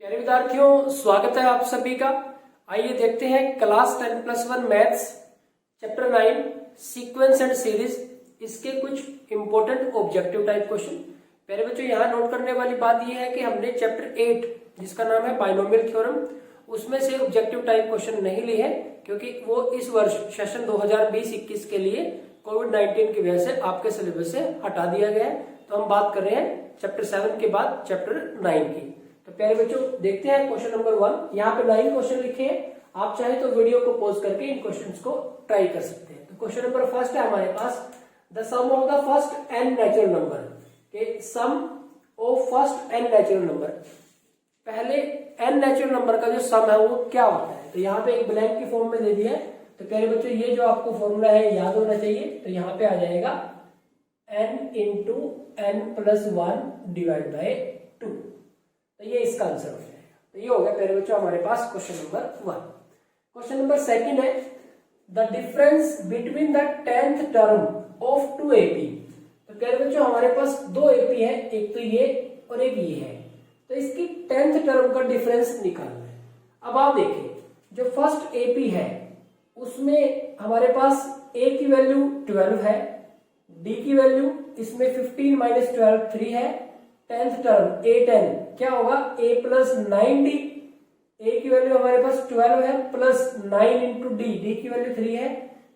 प्यारे विद्यार्थियों, स्वागत है आप सभी का। आइए देखते हैं class 10+1 maths chapter 9 sequence and series, इसके कुछ इंपॉर्टेंट ऑब्जेक्टिव टाइप क्वेश्चन। प्यारे बच्चों, यहाँ नोट करने वाली बात यह है कि हमने चैप्टर 8 जिसका नाम है बाइनोमियल थ्योरम, उसमें से ऑब्जेक्टिव टाइप क्वेश्चन नहीं लिए हैं क्योंकि वो इस वर्ष सेशन 2020-21 के लिए कोविड-19 की वजह से आपके सिलेबस से हटा दिया गया है। तो हम बात कर रहे हैं चैप्टर 7 के बाद चैप्टर 9 की। तो प्यारे बच्चों, देखते हैं क्वेश्चन नंबर 1। यहाँ पे 9 क्वेश्चन लिखे हैं, आप चाहे तो वीडियो को पॉज करके इन क्वेश्चंस को ट्राई कर सकते हैं। तो क्वेश्चन नंबर फर्स्ट है हमारे पास, the sum of the first n natural number के sum of first n natural number, पहले n नेचुरल नंबर का जो सम है वो क्या होता है। तो यहाँ पे एक ब्लैंक की फॉर्म में दे दिया है। तो प्यारे बच्चों, ये जो आपको फॉर्मूला है याद होना चाहिए। तो यहाँ पे आ जाएगा n into n+1 divide by 2। तो ये इसका आंसर हो जाएगा। तो ये हो गया प्यारे बच्चों हमारे पास question number 1। Question number second है, the difference between the 10th term of 2 AP। तो प्यारे बच्चों, हमारे पास 2 AP है, एक तो ये और एक ये है। तो इसकी 10th टर्म का डिफरेंस निकालना है। अब आप देखिए, जो फर्स्ट AP है उसमें हमारे पास A की वैल्यू 12 है, D की वैल्यू इसमें 15 - 12 3 है। 10th टर्म A10 क्या होगा, A + 9D। A की वैल्यू हमारे पास 12 है प्लस 9 इंटू D की वैल्यू 3 है,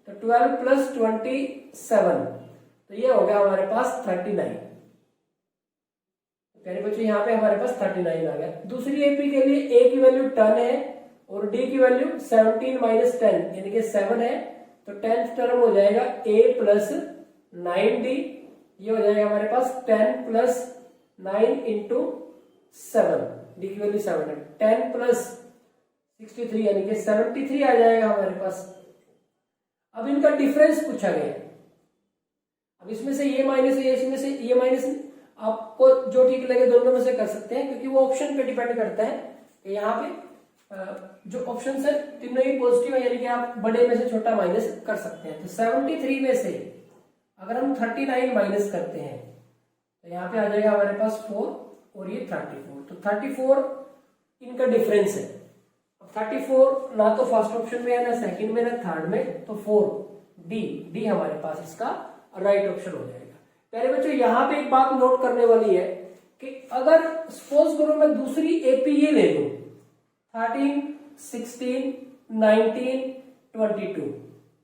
तो 12 + 27, तो ये हो गया हमारे पास 39। प्यारे बच्चों, यहाँ पे हमारे पास 39 आ गया। दूसरी AP के लिए A की वैल्यू 10 है और D की वैल्यू 17 - 10 यानी कि 7 है। तो 10th टर्म हो जाएगा A + 9D, ये हो जाएगा हमारे पास 10 + 9 इंटू 7, D की वैल्यू 7 है। 10 + 63 यानी कि 73 आ जाएगा हमारे पास। अब इनका डिफरेंस पूछा गया। अब इसमें से ये माइनस है, इसमें से ये माइनस, आपको जो ठीक लगे दोनों में से कर सकते हैं क्योंकि वो ऑप्शन पे डिपेंड करता है कि यहाँ पे जो ऑप्शन है तीनों ही पॉजिटिव है, यानी कि आप बड़े में से छोटा माइनस कर सकते हैं। तो 73 में से अगर हम 39 माइनस करते हैं तो यहाँ पे आ जाएगा हमारे पास 4 और ये 34। तो 34 इनका डिफरेंस है। अब 34 ना तो फर्स्ट ऑप्शन में है, ना सेकंड में, ना थर्ड में, तो 4 डी हमारे पास इसका राइट ऑप्शन हो जाएगा। प्यारे बच्चों, यहाँ पे एक बात नोट करने वाली है कि अगर सपोज करो मैं दूसरी AP ये ले लूं 13, 16, 19, 22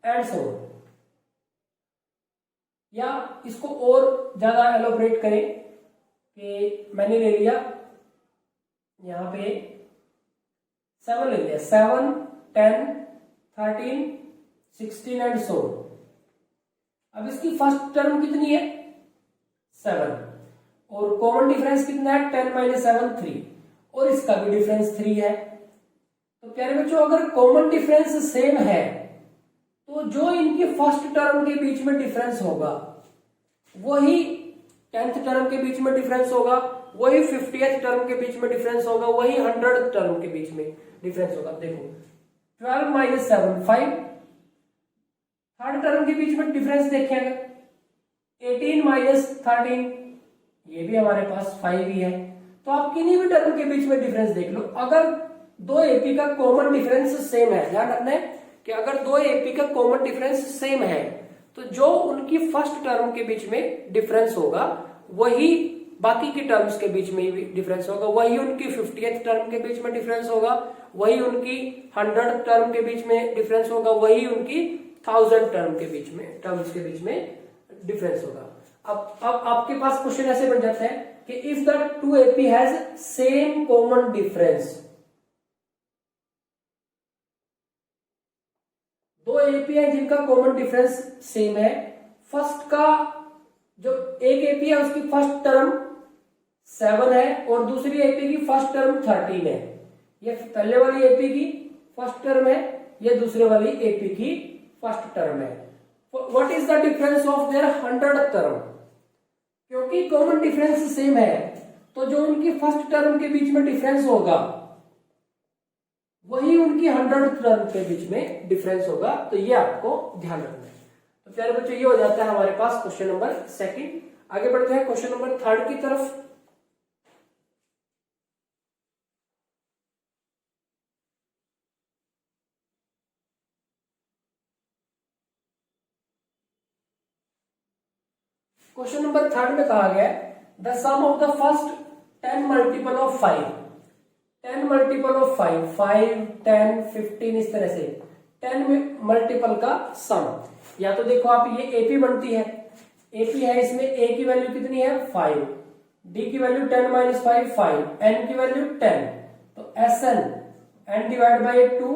एंड सो ऑन, या इसको और ज्यादा एलोबरेट करें कि मैंने ले लिया यहां पे 7 ले लिया, 7, 10, 13, 16 एंड सो ऑन। अब इसकी फर्स्ट टर्म कितनी है, 7, और कॉमन डिफरेंस कितना है, 10 - 7 3, और इसका भी डिफरेंस 3 है। तो प्यारे बच्चों, अगर कॉमन डिफरेंस सेम है तो जो इनकी फर्स्ट टर्म के बीच में डिफरेंस होगा वही 10th टर्म के बीच में डिफरेंस होगा, वही 50th टर्म के बीच में डिफरेंस होगा, वही 100th टर्म के बीच में डिफरेंस होगा। देखो 12 - 7 5, थर्ड टर्म के बीच में डिफरेंस देखेंगे 18 - 13, ये भी हमारे पास 5 ही है। तो आप किन्हीं भी टर्म के बीच में डिफरेंस देख लो, अगर दो AP का कॉमन डिफरेंस सेम है, ध्यान रखना है कि अगर दो AP का कॉमन डिफरेंस सेम है तो जो उनकी फर्स्ट टर्म के बीच में डिफरेंस होगा वही बाकी की टर्म्स के बीच में भी डिफरेंस होगा, वही उनकी 50th टर्म के बीच में डिफरेंस होगा, वही उनकी 100th टर्म के बीच में डिफरेंस होगा, वही उनकी 1000 टर्म के बीच में टर्म्स के बीच में डिफरेंस होगा। अब आपके पास क्वेश्चन ऐसे बन जाता है कि if the 2 AP has same common difference, दो AP है जिनका कॉमन डिफरेंस सेम है, फर्स्ट का जो एक AP है उसकी फर्स्ट टर्म 7 है और दूसरी AP की फर्स्ट टर्म 13 है। ये पहले वाली AP की फर्स्ट टर्म है, ये दूसरे वाली AP की फर्स्ट टर्म है। What is the difference of their 100th term, क्योंकि कॉमन डिफरेंस सेम है तो जो उनकी फर्स्ट टर्म के बीच में डिफरेंस होगा वही उनकी 100th टर्म के बीच में डिफरेंस होगा। तो ये आपको ध्यान रखना है। तो प्यारे बच्चों, ये हो जाता है हमारे पास क्वेश्चन नंबर 2। आगे बढ़ते हैं क्वेश्चन नंबर 3 की तरफ। क्वेश्चन नंबर 3 में कहा गया the sum of the first 10 multiple of 5, 10 multiple of 5, 5, 10, 15 इस तरह से 10 मल्टीपल का सम। या तो देखो आप ये एपी बनती है, एपी है, इसमें ए की वैल्यू कितनी है 5, डी की वैल्यू 10 माइनस 5 5, एन की वैल्यू 10, तो S N N divide by 2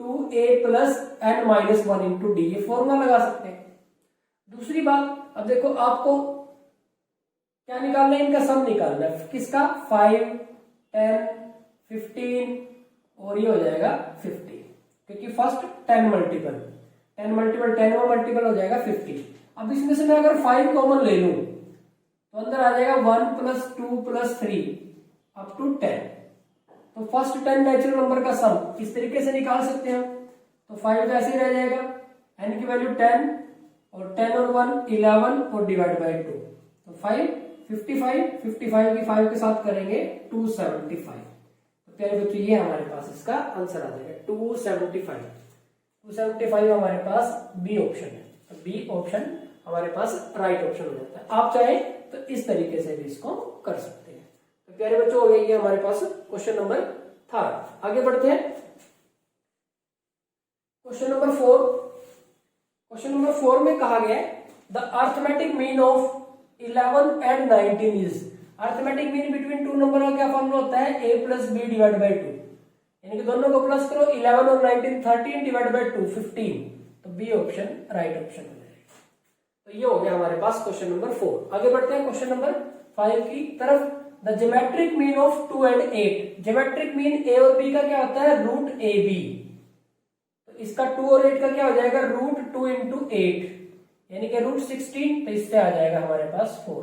2a plus N minus 1 into D, ये फॉर्मूला लगा सकते हैं। दूसरी बात, अब देखो आपको क्या निकालना है, इनका सम निकालना है, किसका 5, 10, 15 और ये हो जाएगा 50, क्योंकि फर्स्ट 10 मल्टीपल 10 मल्टीपल 10 मल्टीपल हो जाएगा 50। अब इसमें से मैं अगर 5 कॉमन ले लूं तो अंदर आ जाएगा 1 प्लस 2 प्लस 3 अप टू 10। तो फर्स्ट 10 नेचुरल नंबर का सम इस तरीके से निकाल सकते हैं। तो 5 तो ऐसे ही रह जाएगा, n की वैल्यू 10 और 10 और 1 11 और डिवाइड बाय 2, तो 5 55 55 की 5 के साथ करेंगे 275। तो प्यारे बच्चों ये हमारे पास इसका आंसर आ जाएगा 275। 275 हमारे पास बी ऑप्शन है, तो बी ऑप्शन हमारे पास राइट ऑप्शन हो जाता है। आप चाहे तो इस तरीके से भी इसको कर सकते हैं। तो प्यारे बच्चों हो गया ये हमारे पास क्वेश्चन नंबर 3। आगे बढ़ते हैं क्वेश्चन नंबर 4। क्वेश्चन नंबर 4 में कहा गया है the arithmetic mean of 11 and 19 is. Arithmetic mean between two number का क्या फॉर्मूला होता है, a plus B divide by 2, यानी कि दोनों को प्लस करो, 11 और 19 13 डिवाइड बाई 2 15, तो बी ऑप्शन राइट ऑप्शन हो जाएगा। तो ये हो गया हमारे पास क्वेश्चन नंबर 4। आगे बढ़ते हैं क्वेश्चन नंबर 5 की तरफ। The geometric mean of 2 and 8। Geometric mean a और b का क्या होता है, रूट ए बी, तो इसका 2 और 8 का क्या हो जाएगा, रूट 2 इंटू 8, यानी कि रूट 16, तो इससे आ जाएगा हमारे पास 4।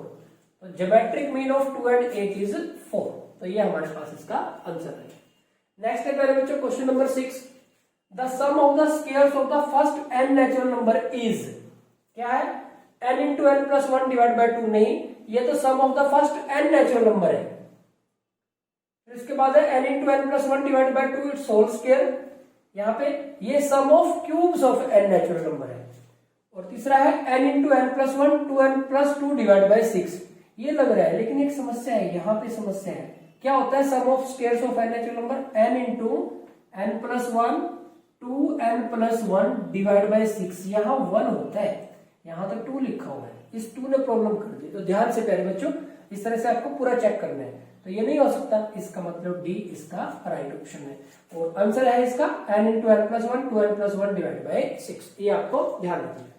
तो geometric mean of 2 and 8 is 4, तो ये हमारे पास इसका आंसर है। नेक्स्ट है प्यारे बच्चों question number 6। The sum of the squares of the first n natural number is. क्या है, n into n plus 1 divide by 2 नहीं, ये तो sum of the first n natural number है। फिर इसके बाद है n into n plus 1 divide by 2 it's whole square, यहाँ पे ये sum of cubes of n natural number है। और तीसरा है n into n plus 1 2n plus 2 divide by 6, ये लग रहा है, लेकिन एक समस्या है, यहाँ पे समस्या है। क्या होता है sum of squares of n natural number, n into n plus 1 2n plus 1 divide by 6, यहाँ 1 होता है, यहाँ तक 2 लिखा हुआ है, इस 2 ने प्रॉब्लम कर दी। तो ध्यान से प्यारे बच्चों इस तरह से आपको पूरा चेक करना है, तो ये नहीं हो सकता, इसका मतलब डी इसका राइट ऑप्शन है। और आंसर है इसका n into n plus 1 2n plus 1 divide by 6, ये आपको ध्यान रखना है।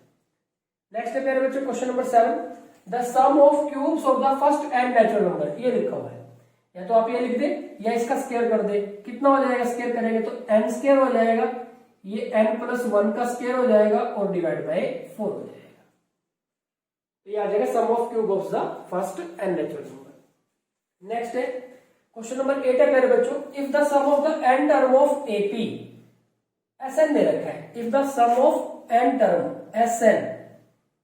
नेक्स्ट है प्यारे बच्चों question number 7। The sum of cubes of the first n natural number, ये लिखा हुआ है, या तो आप ये लिख दे या इसका स्क्वायर कर दे। कितना हो जाएगा स्क्वायर करेंगे तो n स्क्वायर हो जाएगा, ये n प्लस 1 का स्क्वायर हो जाएगा और डिवाइड बाई 4 हो जाएगा। तो ये आ जाएगा sum of cube of the first n natural number. Next है क्वेश्चन नंबर 8 है प्यारे बच्चों। If the sum of the n term of AP, Sn दे रखा है, if the sum of n term Sn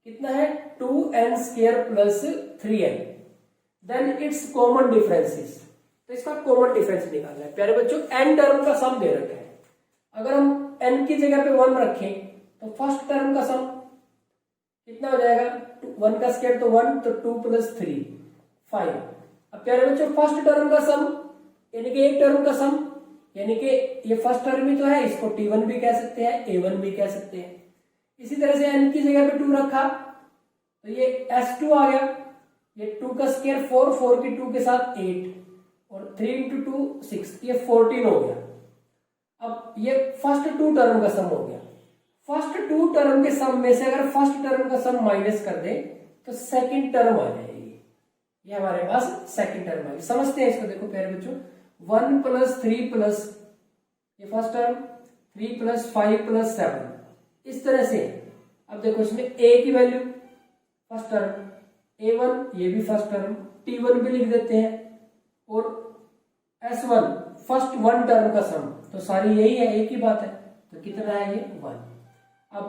कितना है 2n square plus 3n, then it's common differences. तो इसका कॉमन डिफरेंस निकालना है प्यारे बच्चों। n टर्म का सम दे रखा है, अगर हम n की जगह पे 1 रखें तो फर्स्ट टर्म का सम कितना हो जाएगा, 1 का स्क्वायर तो 1, तो 2 प्लस 3 5। अब प्यारे बच्चों फर्स्ट टर्म का सम यानी कि एक टर्म का सम, यानी कि ये फर्स्ट टर्म ही तो है, इसको t1 भी कह सकते हैं, a1 भी कह सकते हैं। इसी तरह से n की जगह पे 2 रखा तो ये s2 आ गया, ये 2 का स्क्वायर 4, 4 की 2 के साथ 8 और 3 इंटू 2 6, ये 14 हो गया। अब ये फर्स्ट 2 टर्म का सम हो गया। फर्स्ट 2 टर्म के सम में से अगर फर्स्ट टर्म का सम माइनस कर दे तो सेकंड टर्म आ जाएगी, ये हमारे पास सेकंड टर्म आएगी। समझते हैं इसको, देखो प्यारे बच्चों 1 प्लस 3 प्लस ये फर्स्ट टर्म 3 प्लस 5 प्लस 7, इस तरह से। अब देखो इसमें a की वैल्यू फर्स्ट टर्म, a1 ये भी फर्स्ट टर्म, t1 भी लिख देते हैं, और s1 फर्स्ट 1 टर्म का सम, तो सारी यही है, एक ही बात है, तो कितना है ये 1। अब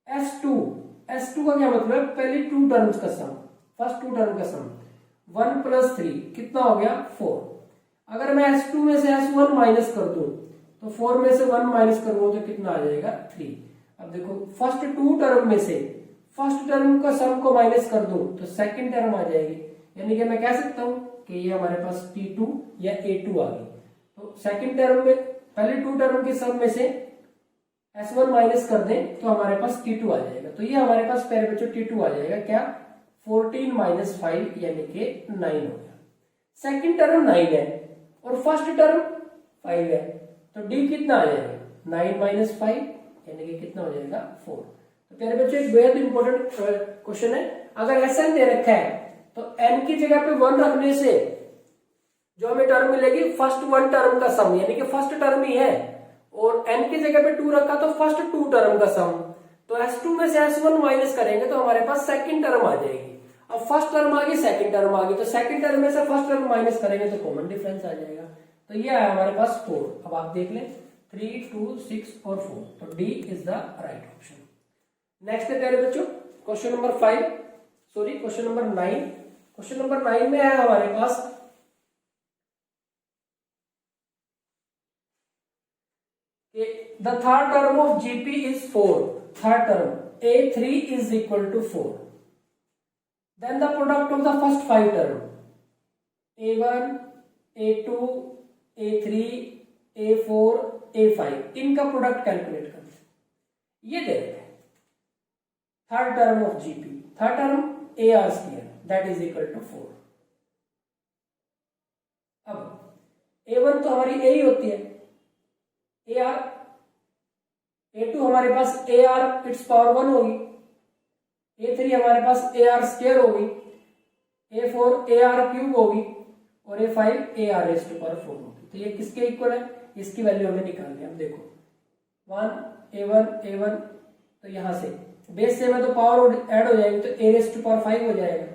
s2 का क्या मतलब, पहले 2 टर्म्स का सम, फर्स्ट 2 टर्म का सम 1 प्लस 3 कितना हो गया 4। अगर मैं s2 में से s1 माइनस कर दूं तो 4 में से 1 माइनस करूंगा तो कितना आ जाएगा 3। अब देखो फर्स्ट 2 टर्म में से फर्स्ट टर्म का सम को माइनस कर दूं तो सेकंड टर्म आ जाएगी, यानी कि मैं कह सकता हूं कि ये हमारे पास T2 या A2 आ गई। तो सेकंड टर्म में पहले टू टर्म के सम में से S1 माइनस कर दें तो हमारे पास T2 आ जाएगा। तो ये हमारे पास प्यारे बच्चों T2 आ जाएगा, क्या 14 माइनस 5 यानी कि 9 हो गया। सेकंड टर्म 9 है और फर्स्ट टर्म 5 है, तो D कितना आ जाएगा 9 माइनस 5 यानी कि कितना हो जाएगा 4। तो प्यारे बच्चों एक बेहद इंपॉर्टेंट क्वेश्चन है। अगर SN दे रखा है तो N की जगह पे 1 रखने से जो हमें टर्म मिलेगी फर्स्ट वन टर्म का सम, यानी कि फर्स्ट टर्म ही है, और n की जगह पे 2 रखा तो फर्स्ट टू टर्म का सम। तो S2 में से S1 माइनस करेंगे तो हमारे पास सेकंड टर्म आ जाएगी। अब फर्स्ट टर्म आ गई, सेकंड टर्म आ गई, तो सेकंड टर्म में से फर्स्ट टर्म माइनस करेंगे तो कॉमन डिफरेंस आ जाएगा। तो ये आया हमारे पास 4। अब आप देख लें 3, 2, 6 और 4, तो D is the right option. Next है प्यारे बच्चों क्वेश्चन नंबर 9। क्वेश्चन नंबर 9 में है हमारे पास the third term of GP is 4. Third term A3 is equal to 4. Then the product of the first 5 term A1, A2, A3, A4, A5 इनका product calculate करते हैं। ये दे रहे हैं third term of GP, third term AR square that is equal to 4। अब A1 तो हमारी A ही होती है, AR, A2 हमारे पास AR इट्स पावर 1 होगी, A3 हमारे पास AR स्क्वायर होगी, A4 AR क्यूब होगी और A5 AR raise to power 4 होगी। तो ये किसके इक्वल है, इसकी वैल्यू हमें निकालनी है। अब देखो 1 A1 तो यहां से बेस से में तो पावर ऐड हो जाएगी तो A रेज़ टू पावर 5 हो जाएगा,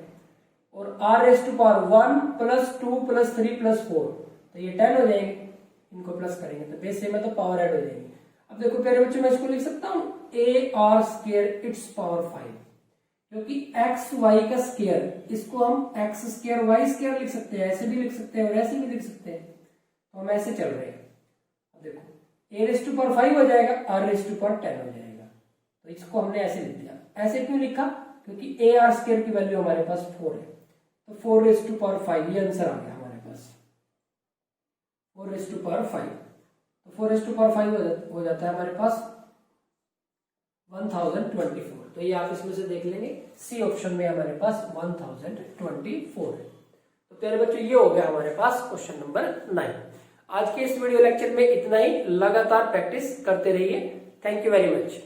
और R रेज़ टू पावर 1 + 2 + 3 + 4 तो ये 10 हो जाएंगे। इनको प्लस करेंगे तो बेस से में तो पावर ऐड हो जाएगी। अब देखो प्यारे बच्चों मैं इसको लिख सकता हूं AR स्क्वायर इट्स पावर 5, क्योंकि x y का स्क्वायर, इसको हम x स्क्वायर y स्क्वायर लिख सकते हैं, ऐसे भी लिख सकते हैं और ऐसे भी लिख सकते हैं। तो हम ऐसे चल रहे हैं। अब देखो A रेज़ टू पावर 5 हो जाएगा, R रेज़ टू पावर 10 हो जाएगा। तो इसको हमने ऐसे लिख दिया। ऐसे क्यों लिखा, क्योंकि AR स्क्वायर की वैल्यू हमारे पास 4 है, तो 4 रेज़ टू पावर 5 ये आंसर आ गया हमारे पास 4 रेज़ टू पावर 5। तो 4 रेज़ टू पावर 5 हो जाता है हमारे पास 1024। तो ये आप इसमें से देख लेंगे, सी ऑप्शन में हमारे पास 1024 है। तो प्यारे बच्चों ये हो गया हमारे पास क्वेश्चन नंबर 9। आज के इस वीडियो लेक्चर में इतना ही। लगातार प्रैक्टिस करते रहिए। Thank you very much.